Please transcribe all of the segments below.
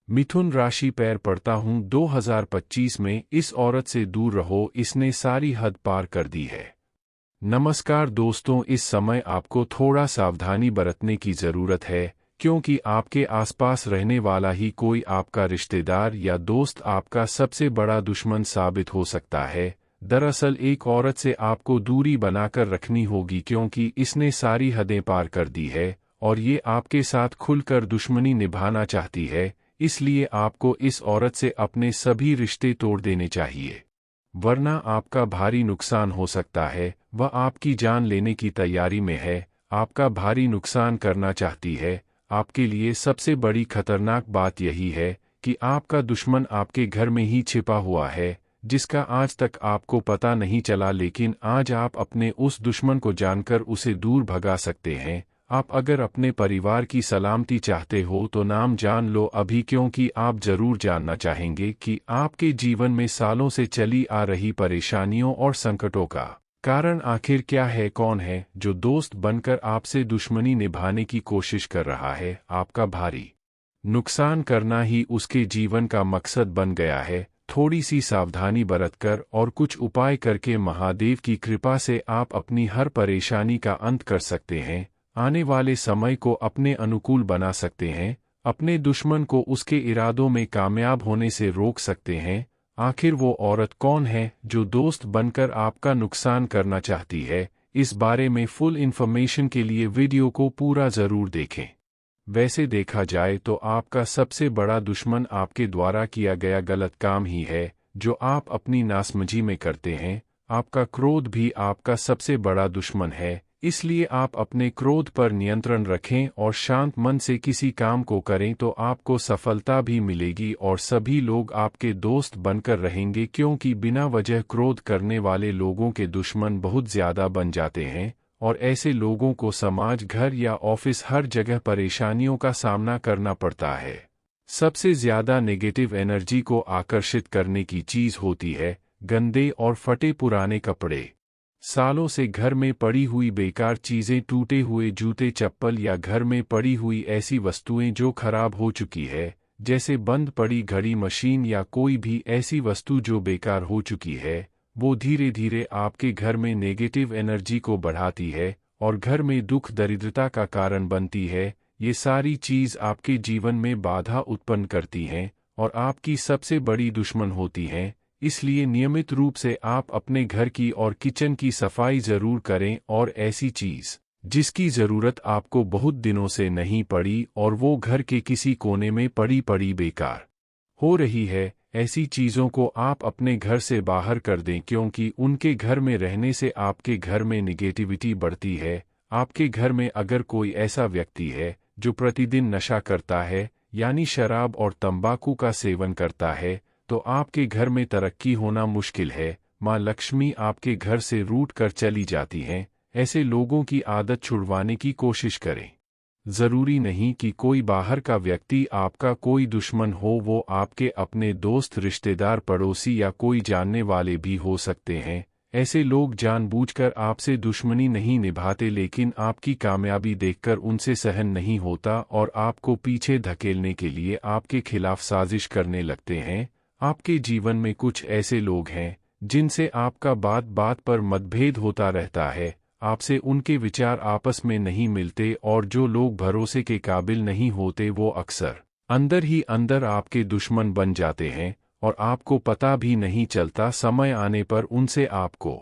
मिथुन राशि पैर पड़ता हूँ 2025 में इस औरत से दूर रहो, इसने सारी हद पार कर दी है। नमस्कार दोस्तों, इस समय आपको थोड़ा सावधानी बरतने की ज़रूरत है क्योंकि आपके आसपास रहने वाला ही कोई आपका रिश्तेदार या दोस्त आपका सबसे बड़ा दुश्मन साबित हो सकता है। दरअसल एक औरत से आपको दूरी बनाकर रखनी होगी क्योंकि इसने सारी हदें पार कर दी है और ये आपके साथ खुलकर दुश्मनी निभाना चाहती है। इसलिए आपको इस औरत से अपने सभी रिश्ते तोड़ देने चाहिए, वरना आपका भारी नुकसान हो सकता है। वह आपकी जान लेने की तैयारी में है, आपका भारी नुकसान करना चाहती है। आपके लिए सबसे बड़ी खतरनाक बात यही है कि आपका दुश्मन आपके घर में ही छिपा हुआ है, जिसका आज तक आपको पता नहीं चला, लेकिन आज आप अपने उस दुश्मन को जानकर उसे दूर भगा सकते हैं। आप अगर अपने परिवार की सलामती चाहते हो तो नाम जान लो अभी, क्योंकि आप जरूर जानना चाहेंगे कि आपके जीवन में सालों से चली आ रही परेशानियों और संकटों का कारण आखिर क्या है। कौन है जो दोस्त बनकर आपसे दुश्मनी निभाने की कोशिश कर रहा है? आपका भारी नुकसान करना ही उसके जीवन का मकसद बन गया है। थोड़ी सी सावधानी बरतकर और कुछ उपाय करके महादेव की कृपा से आप अपनी हर परेशानी का अंत कर सकते हैं, आने वाले समय को अपने अनुकूल बना सकते हैं, अपने दुश्मन को उसके इरादों में कामयाब होने से रोक सकते हैं। आखिर वो औरत कौन है जो दोस्त बनकर आपका नुकसान करना चाहती है? इस बारे में फुल इन्फॉर्मेशन के लिए वीडियो को पूरा ज़रूर देखें। वैसे देखा जाए तो आपका सबसे बड़ा दुश्मन आपके द्वारा किया गया गलत काम ही है जो आप अपनी नासमझी में करते हैं। आपका क्रोध भी आपका सबसे बड़ा दुश्मन है, इसलिए आप अपने क्रोध पर नियंत्रण रखें और शांत मन से किसी काम को करें तो आपको सफलता भी मिलेगी और सभी लोग आपके दोस्त बनकर रहेंगे, क्योंकि बिना वजह क्रोध करने वाले लोगों के दुश्मन बहुत ज़्यादा बन जाते हैं और ऐसे लोगों को समाज, घर या ऑफिस हर जगह परेशानियों का सामना करना पड़ता है। सबसे ज़्यादा नेगेटिव एनर्जी को आकर्षित करने की चीज़ होती है गंदे और फटे पुराने कपड़े। सालों से घर में पड़ी हुई बेकार चीज़ें, टूटे हुए जूते, चप्पल या घर में पड़ी हुई ऐसी वस्तुएं जो खराब हो चुकी है, जैसे बंद पड़ी घड़ी, मशीन या कोई भी ऐसी वस्तु जो बेकार हो चुकी है, वो धीरे धीरे आपके घर में नेगेटिव एनर्जी को बढ़ाती है और घर में दुख दरिद्रता का कारण बनती है। ये सारी चीज़ आपके जीवन में बाधा उत्पन्न करती हैं और आपकी सबसे बड़ी दुश्मन होती हैं। इसलिए नियमित रूप से आप अपने घर की और किचन की सफाई ज़रूर करें और ऐसी चीज़ जिसकी ज़रूरत आपको बहुत दिनों से नहीं पड़ी और वो घर के किसी कोने में पड़ी पड़ी बेकार हो रही है, ऐसी चीज़ों को आप अपने घर से बाहर कर दें, क्योंकि उनके घर में रहने से आपके घर में निगेटिविटी बढ़ती है। आपके घर में अगर कोई ऐसा व्यक्ति है जो प्रतिदिन नशा करता है, यानी शराब और तंबाकू का सेवन करता है, तो आपके घर में तरक्की होना मुश्किल है। माँ लक्ष्मी आपके घर से रूठ कर चली जाती हैं। ऐसे लोगों की आदत छुड़वाने की कोशिश करें। ज़रूरी नहीं कि कोई बाहर का व्यक्ति आपका कोई दुश्मन हो, वो आपके अपने दोस्त, रिश्तेदार, पड़ोसी या कोई जानने वाले भी हो सकते हैं। ऐसे लोग जानबूझकर आपसे दुश्मनी नहीं निभाते, लेकिन आपकी कामयाबी देखकर उनसे सहन नहीं होता और आपको पीछे धकेलने के लिए आपके खिलाफ साजिश करने लगते हैं। आपके जीवन में कुछ ऐसे लोग हैं जिनसे आपका बात बात पर मतभेद होता रहता है, आपसे उनके विचार आपस में नहीं मिलते और जो लोग भरोसे के काबिल नहीं होते वो अक्सर अंदर ही अंदर आपके दुश्मन बन जाते हैं और आपको पता भी नहीं चलता। समय आने पर उनसे आपको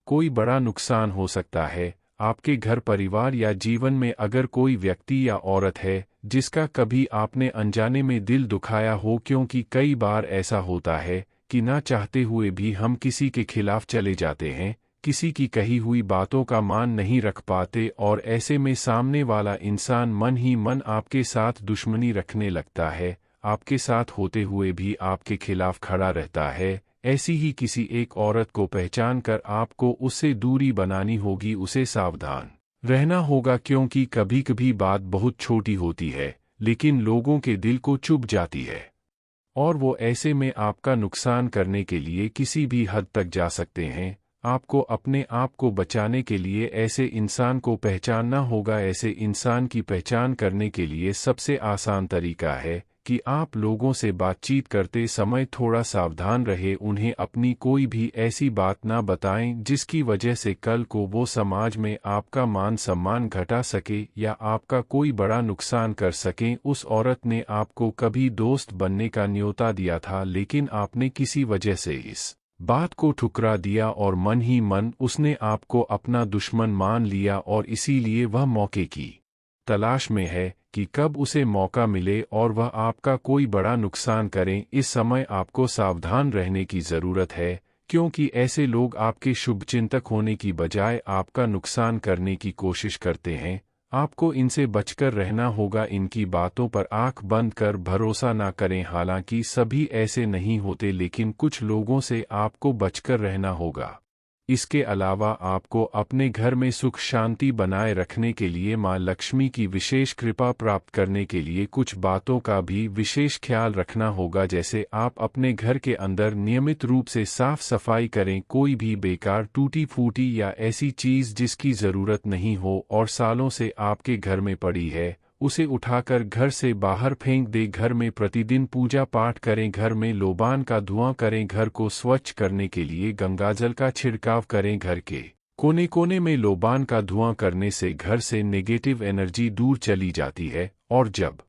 कोई बड़ा नुकसान हो सकता है। आपके घर, परिवार या जीवन में अगर कोई व्यक्ति या औरत है जिसका कभी आपने अनजाने में दिल दुखाया हो, क्योंकि कई बार ऐसा होता है कि ना चाहते हुए भी हम किसी के खिलाफ चले जाते हैं, किसी की कही हुई बातों का मान नहीं रख पाते और ऐसे में सामने वाला इंसान मन ही मन आपके साथ दुश्मनी रखने लगता है, आपके साथ होते हुए भी आपके खिलाफ खड़ा रहता है। ऐसी ही किसी एक औरत को पहचान कर आपको उससे दूरी बनानी होगी, उसे सावधान रहना होगा, क्योंकि कभी कभी बात बहुत छोटी होती है लेकिन लोगों के दिल को चुभ जाती है और वो ऐसे में आपका नुकसान करने के लिए किसी भी हद तक जा सकते हैं। आपको अपने आप को बचाने के लिए ऐसे इंसान को पहचानना होगा। ऐसे इंसान की पहचान करने के लिए सबसे आसान तरीका है कि आप लोगों से बातचीत करते समय थोड़ा सावधान रहे, उन्हें अपनी कोई भी ऐसी बात ना बताएं जिसकी वजह से कल को वो समाज में आपका मान सम्मान घटा सके या आपका कोई बड़ा नुकसान कर सकें। उस औरत ने आपको कभी दोस्त बनने का न्योता दिया था, लेकिन आपने किसी वजह से इस बात को ठुकरा दिया और मन ही मन उसने आपको अपना दुश्मन मान लिया और इसीलिए वह मौके की तलाश में है कि कब उसे मौका मिले और वह आपका कोई बड़ा नुकसान करें। इस समय आपको सावधान रहने की ज़रूरत है, क्योंकि ऐसे लोग आपके शुभचिंतक होने की बजाय आपका नुकसान करने की कोशिश करते हैं। आपको इनसे बचकर रहना होगा, इनकी बातों पर आंख बंद कर भरोसा ना करें। हालांकि सभी ऐसे नहीं होते, लेकिन कुछ लोगों से आपको बचकर रहना होगा। इसके अलावा आपको अपने घर में सुख शांति बनाए रखने के लिए मां लक्ष्मी की विशेष कृपा प्राप्त करने के लिए कुछ बातों का भी विशेष ख्याल रखना होगा, जैसे आप अपने घर के अंदर नियमित रूप से साफ सफाई करें। कोई भी बेकार टूटी फूटी या ऐसी चीज जिसकी जरूरत नहीं हो और सालों से आपके घर में पड़ी है, उसे उठाकर घर से बाहर फेंक दे। घर में प्रतिदिन पूजा पाठ करें, घर में लोबान का धुआं करें, घर को स्वच्छ करने के लिए गंगाजल का छिड़काव करें। घर के कोने कोने में लोबान का धुआं करने से घर से नेगेटिव एनर्जी दूर चली जाती है और जब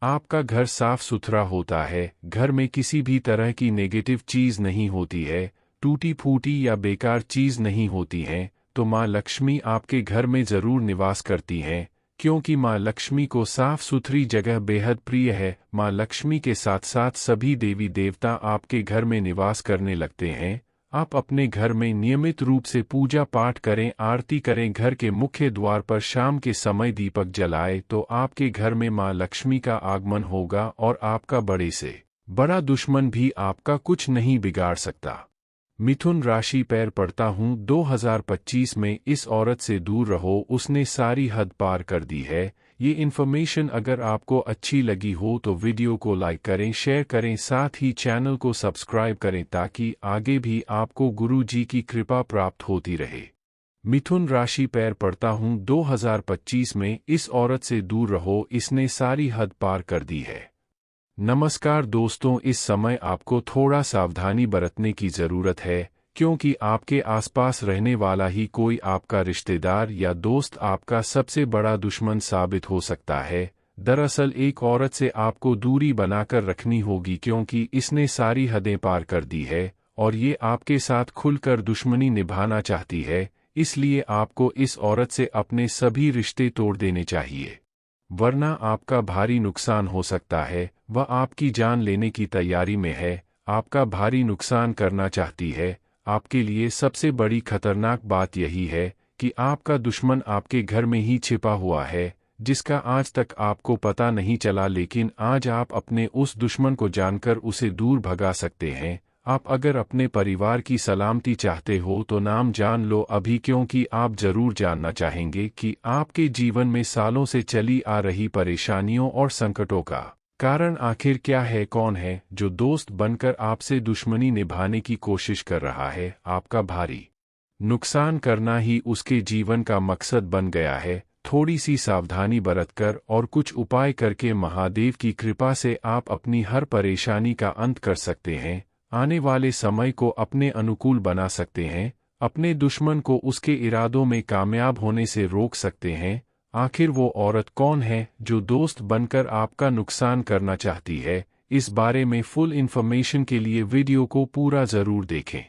आपका घर साफ सुथरा होता है, घर में किसी भी तरह की नेगेटिव चीज नहीं होती है, टूटी फूटी या बेकार चीज नहीं होती है, तो मां लक्ष्मी आपके घर में जरूर निवास करती हैं। क्योंकि मां लक्ष्मी को साफ सुथरी जगह बेहद प्रिय है, मां लक्ष्मी के साथ साथ सभी देवी देवता आपके घर में निवास करने लगते हैं। आप अपने घर में नियमित रूप से पूजा पाठ करें, आरती करें, घर के मुख्य द्वार पर शाम के समय दीपक जलाएं, तो आपके घर में मां लक्ष्मी का आगमन होगा और आपका बड़े से बड़ा दुश्मन भी आपका कुछ नहीं बिगाड़ सकता। मिथुन राशि, पैर पड़ता हूँ 2025 में इस औरत से दूर रहो, उसने सारी हद पार कर दी है। ये इन्फॉर्मेशन अगर आपको अच्छी लगी हो तो वीडियो को लाइक करें, शेयर करें, साथ ही चैनल को सब्सक्राइब करें ताकि आगे भी आपको गुरु जी की कृपा प्राप्त होती रहे। मिथुन राशि, पैर पड़ता हूँ 2025 में इस औरत से दूर रहो, इसने सारी हद पार कर दी है। नमस्कार दोस्तों, इस समय आपको थोड़ा सावधानी बरतने की ज़रूरत है, क्योंकि आपके आसपास रहने वाला ही कोई आपका रिश्तेदार या दोस्त आपका सबसे बड़ा दुश्मन साबित हो सकता है। दरअसल एक औरत से आपको दूरी बनाकर रखनी होगी, क्योंकि इसने सारी हदें पार कर दी है और ये आपके साथ खुलकर दुश्मनी निभाना चाहती है। इसलिए आपको इस औरत से अपने सभी रिश्ते तोड़ देने चाहिए, वरना आपका भारी नुकसान हो सकता है। वह आपकी जान लेने की तैयारी में है, आपका भारी नुकसान करना चाहती है। आपके लिए सबसे बड़ी खतरनाक बात यही है कि आपका दुश्मन आपके घर में ही छिपा हुआ है, जिसका आज तक आपको पता नहीं चला, लेकिन आज आप अपने उस दुश्मन को जानकर उसे दूर भगा सकते हैं। आप अगर अपने परिवार की सलामती चाहते हो तो नाम जान लो अभी, क्योंकि आप जरूर जानना चाहेंगे कि आपके जीवन में सालों से चली आ रही परेशानियों और संकटों का कारण आखिर क्या है। कौन है जो दोस्त बनकर आपसे दुश्मनी निभाने की कोशिश कर रहा है? आपका भारी नुकसान करना ही उसके जीवन का मकसद बन गया है। थोड़ी सी सावधानी बरतकर और कुछ उपाय करके महादेव की कृपा से आप अपनी हर परेशानी का अंत कर सकते हैं, आने वाले समय को अपने अनुकूल बना सकते हैं, अपने दुश्मन को उसके इरादों में कामयाब होने से रोक सकते हैं। आखिर वो औरत कौन है जो दोस्त बनकर आपका नुकसान करना चाहती है? इस बारे में फुल इन्फॉर्मेशन के लिए वीडियो को पूरा ज़रूर देखें।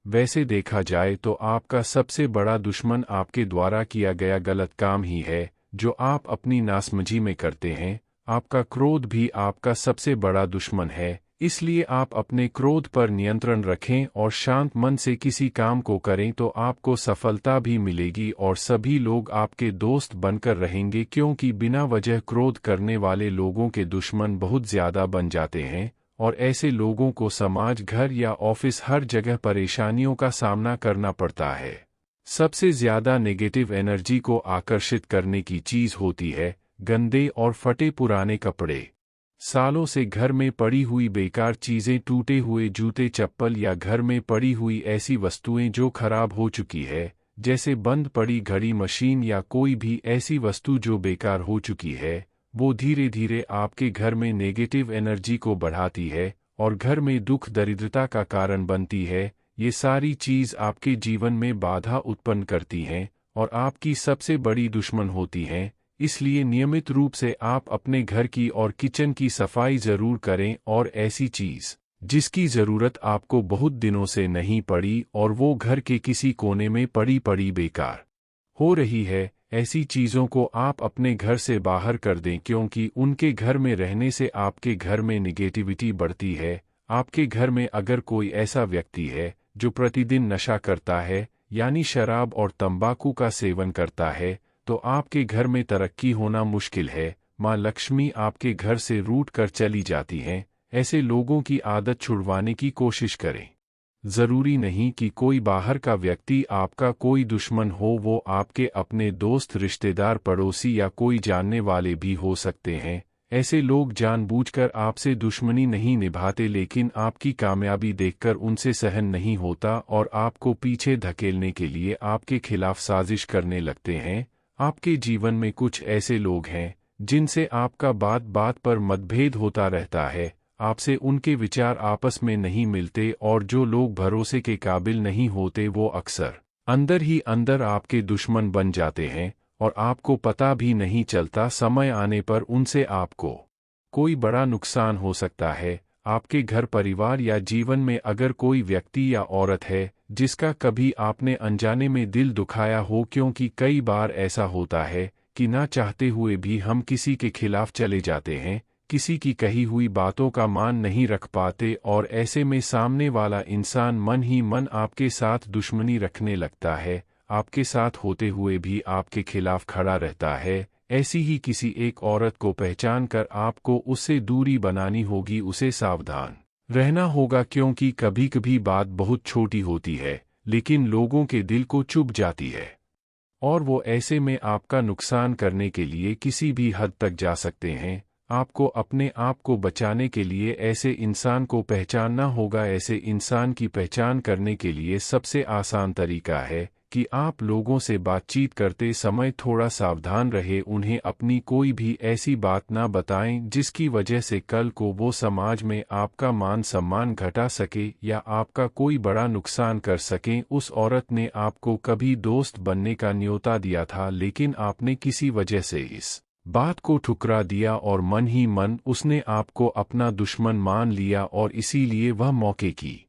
वैसे देखा जाए तो आपका सबसे बड़ा दुश्मन आपके द्वारा किया गया गलत काम ही है, जो आप अपनी नासमझी में करते हैं। आपका क्रोध भी आपका सबसे बड़ा दुश्मन है, इसलिए आप अपने क्रोध पर नियंत्रण रखें और शांत मन से किसी काम को करें तो आपको सफलता भी मिलेगी और सभी लोग आपके दोस्त बनकर रहेंगे, क्योंकि बिना वजह क्रोध करने वाले लोगों के दुश्मन बहुत ज़्यादा बन जाते हैं और ऐसे लोगों को समाज, घर या ऑफिस हर जगह परेशानियों का सामना करना पड़ता है। सबसे ज़्यादा नेगेटिव एनर्जी को आकर्षित करने की चीज़ होती है गंदे और फटे पुराने कपड़े। सालों से घर में पड़ी हुई बेकार चीज़ें, टूटे हुए जूते चप्पल या घर में पड़ी हुई ऐसी वस्तुएं जो खराब हो चुकी है, जैसे बंद पड़ी घड़ी, मशीन या कोई भी ऐसी वस्तु जो बेकार हो चुकी है, वो धीरे धीरे आपके घर में नेगेटिव एनर्जी को बढ़ाती है और घर में दुख दरिद्रता का कारण बनती है। ये सारी चीज़ आपके जीवन में बाधा उत्पन्न करती हैं और आपकी सबसे बड़ी दुश्मन होती हैं। इसलिए नियमित रूप से आप अपने घर की और किचन की सफाई ज़रूर करें, और ऐसी चीज़ जिसकी ज़रूरत आपको बहुत दिनों से नहीं पड़ी और वो घर के किसी कोने में पड़ी पड़ी बेकार हो रही है, ऐसी चीज़ों को आप अपने घर से बाहर कर दें, क्योंकि उनके घर में रहने से आपके घर में निगेटिविटी बढ़ती है। आपके घर में अगर कोई ऐसा व्यक्ति है जो प्रतिदिन नशा करता है, यानी शराब और तंबाकू का सेवन करता है, तो आपके घर में तरक्की होना मुश्किल है। माँ लक्ष्मी आपके घर से रूठ कर चली जाती हैं। ऐसे लोगों की आदत छुड़वाने की कोशिश करें। जरूरी नहीं कि कोई बाहर का व्यक्ति आपका कोई दुश्मन हो, वो आपके अपने दोस्त, रिश्तेदार, पड़ोसी या कोई जानने वाले भी हो सकते हैं। ऐसे लोग जानबूझकर आपसे दुश्मनी नहीं निभाते, लेकिन आपकी कामयाबी देखकर उनसे सहन नहीं होता और आपको पीछे धकेलने के लिए आपके खिलाफ साजिश करने लगते हैं। आपके जीवन में कुछ ऐसे लोग हैं जिनसे आपका बात बात पर मतभेद होता रहता है। आपसे उनके विचार आपस में नहीं मिलते, और जो लोग भरोसे के काबिल नहीं होते वो अक्सर अंदर ही अंदर आपके दुश्मन बन जाते हैं और आपको पता भी नहीं चलता। समय आने पर उनसे आपको कोई बड़ा नुकसान हो सकता है। आपके घर परिवार या जीवन में अगर कोई व्यक्ति या औरत है जिसका कभी आपने अनजाने में दिल दुखाया हो, क्योंकि कई बार ऐसा होता है कि ना चाहते हुए भी हम किसी के खिलाफ चले जाते हैं, किसी की कही हुई बातों का मान नहीं रख पाते, और ऐसे में सामने वाला इंसान मन ही मन आपके साथ दुश्मनी रखने लगता है, आपके साथ होते हुए भी आपके खिलाफ खड़ा रहता है। ऐसी ही किसी एक औरत को पहचान कर आपको उससे दूरी बनानी होगी, उसे सावधान रहना होगा, क्योंकि कभी कभी बात बहुत छोटी होती है लेकिन लोगों के दिल को चुभ जाती है, और वो ऐसे में आपका नुकसान करने के लिए किसी भी हद तक जा सकते हैं। आपको अपने आप को बचाने के लिए ऐसे इंसान को पहचानना होगा। ऐसे इंसान की पहचान करने के लिए सबसे आसान तरीका है कि आप लोगों से बातचीत करते समय थोड़ा सावधान रहे। उन्हें अपनी कोई भी ऐसी बात ना बताएं जिसकी वजह से कल को वो समाज में आपका मान सम्मान घटा सके या आपका कोई बड़ा नुकसान कर सकें। उस औरत ने आपको कभी दोस्त बनने का न्योता दिया था, लेकिन आपने किसी वजह से इस बात को ठुकरा दिया और मन ही मन उसने आपको अपना दुश्मन मान लिया, और इसीलिए वह मौके की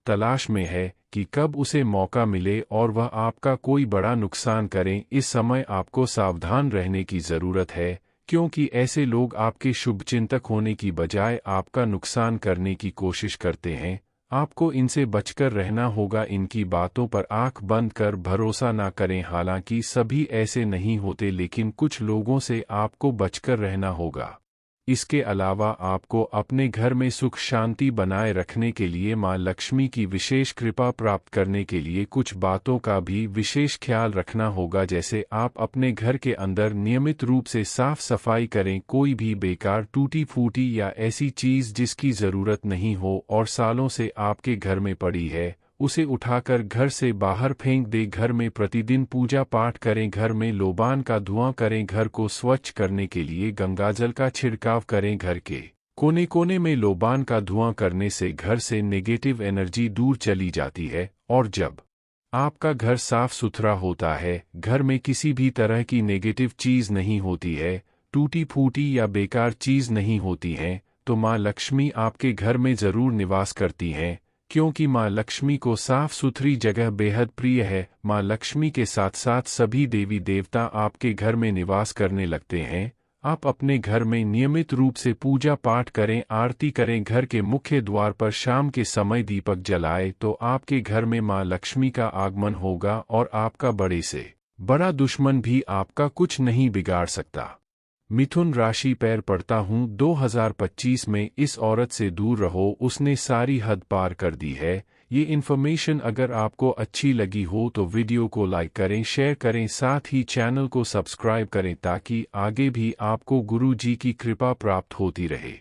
तलाश में है कि कब उसे मौका मिले और वह आपका कोई बड़ा नुकसान करें। इस समय आपको सावधान रहने की ज़रूरत है, क्योंकि ऐसे लोग आपके शुभचिंतक होने की बजाय आपका नुकसान करने की कोशिश करते हैं। आपको इनसे बचकर रहना होगा। इनकी बातों पर आंख बंद कर भरोसा ना करें। हालांकि सभी ऐसे नहीं होते, लेकिन कुछ लोगों से आपको बचकर रहना होगा। इसके अलावा आपको अपने घर में सुख शांति बनाए रखने के लिए माँ लक्ष्मी की विशेष कृपा प्राप्त करने के लिए कुछ बातों का भी विशेष ख्याल रखना होगा, जैसे आप अपने घर के अंदर नियमित रूप से साफ सफाई करें। कोई भी बेकार, टूटी फूटी या ऐसी चीज़ जिसकी ज़रूरत नहीं हो और सालों से आपके घर में पड़ी है, उसे उठाकर घर से बाहर फेंक दे। घर में प्रतिदिन पूजा पाठ करें, घर में लोबान का धुआं करें, घर को स्वच्छ करने के लिए गंगाजल का छिड़काव करें। घर के कोने कोने में लोबान का धुआं करने से घर से नेगेटिव एनर्जी दूर चली जाती है, और जब आपका घर साफ सुथरा होता है, घर में किसी भी तरह की नेगेटिव चीज़ नहीं होती है, टूटी फूटी या बेकार चीज़ नहीं होती हैं, तो माँ लक्ष्मी आपके घर में ज़रूर निवास करती हैं, क्योंकि माँ लक्ष्मी को साफ सुथरी जगह बेहद प्रिय है। माँ लक्ष्मी के साथ साथ सभी देवी देवता आपके घर में निवास करने लगते हैं। आप अपने घर में नियमित रूप से पूजा पाठ करें, आरती करें, घर के मुख्य द्वार पर शाम के समय दीपक जलाएं, तो आपके घर में माँ लक्ष्मी का आगमन होगा और आपका बड़े से बड़ा दुश्मन भी आपका कुछ नहीं बिगाड़ सकता। मिथुन राशि, पैर पड़ता हूँ 2025 में इस औरत से दूर रहो, उसने सारी हद पार कर दी है। ये इन्फॉर्मेशन अगर आपको अच्छी लगी हो तो वीडियो को लाइक करें, शेयर करें, साथ ही चैनल को सब्सक्राइब करें ताकि आगे भी आपको गुरु जी की कृपा प्राप्त होती रहे।